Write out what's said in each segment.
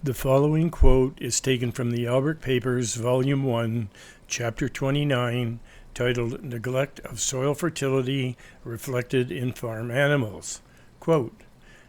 The following quote is taken from the Albrecht Papers, Volume 1, Chapter 29, titled Neglect of Soil Fertility Reflected in Farm Animals. Quote,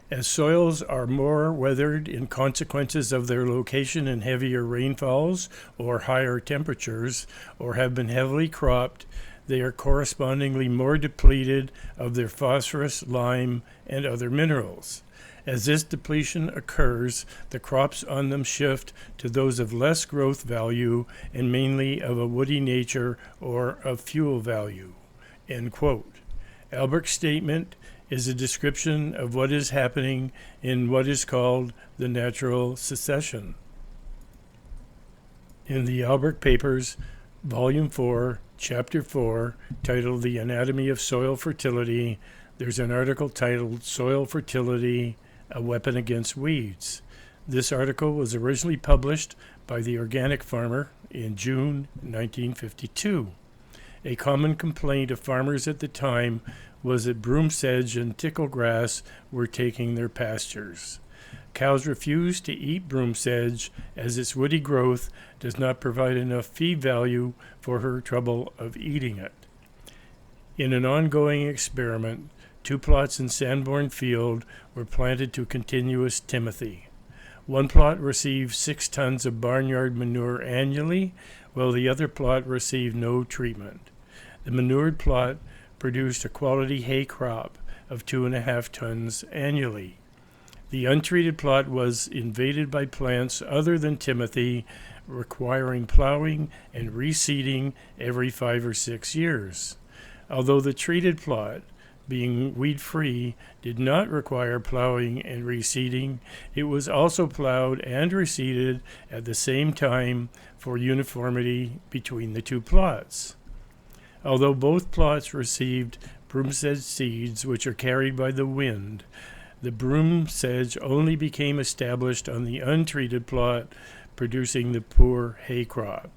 as soils are more weathered in consequences of their location in heavier rainfalls or higher temperatures, or have been heavily cropped, they are correspondingly more depleted of their phosphorus, lime, and other minerals. As this depletion occurs, the crops on them shift to those of less growth value and mainly of a woody nature or of fuel value. End quote. Albrecht's statement is a description of what is happening in what is called the natural succession. In the Albrecht Papers, Volume 4, Chapter 4, titled The Anatomy of Soil Fertility, there's an article titled Soil Fertility, a Weapon Against Weeds. This article was originally published by The Organic Farmer in June 1952. A common complaint of farmers at the time was that broom sedge and tickle grass were taking their pastures. Cows refused to eat broom sedge as its woody growth does not provide enough feed value for her trouble of eating it. In an ongoing experiment, 2 plots in Sanborn Field were planted to continuous timothy. One plot received 6 tons of barnyard manure annually, while the other plot received no treatment. The manured plot produced a quality hay crop of 2.5 tons annually. The untreated plot was invaded by plants other than timothy, requiring plowing and reseeding every 5 or 6 years. Although the treated plot, being weed-free, did not require plowing and reseeding, it was also plowed and reseeded at the same time for uniformity between the 2 plots. Although both plots received broom sedge seeds, which are carried by the wind, the broom sedge only became established on the untreated plot, producing the poor hay crop.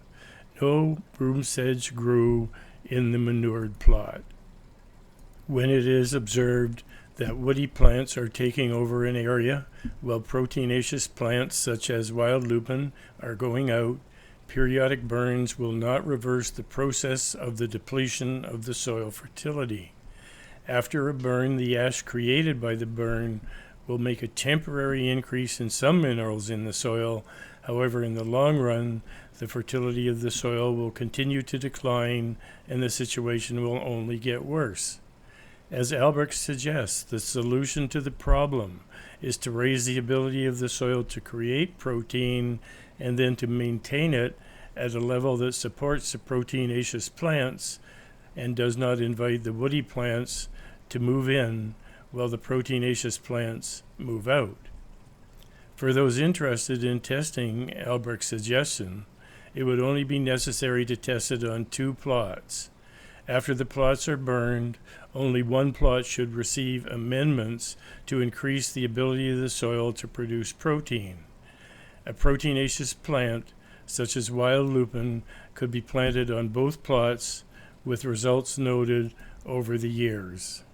No broom sedge grew in the manured plot. When it is observed that woody plants are taking over an area, while proteinaceous plants such as wild lupin are going out, periodic burns will not reverse the process of the depletion of the soil fertility. After a burn, the ash created by the burn will make a temporary increase in some minerals in the soil. However, in the long run, the fertility of the soil will continue to decline and the situation will only get worse. As Albrecht suggests, the solution to the problem is to raise the ability of the soil to create protein and then to maintain it at a level that supports the proteinaceous plants and does not invite the woody plants to move in while the proteinaceous plants move out. For those interested in testing Albrecht's suggestion, it would only be necessary to test it on 2 plots. After the plots are burned, only one plot should receive amendments to increase the ability of the soil to produce protein. A proteinaceous plant, such as wild lupin, could be planted on both plots, with results noted over the years.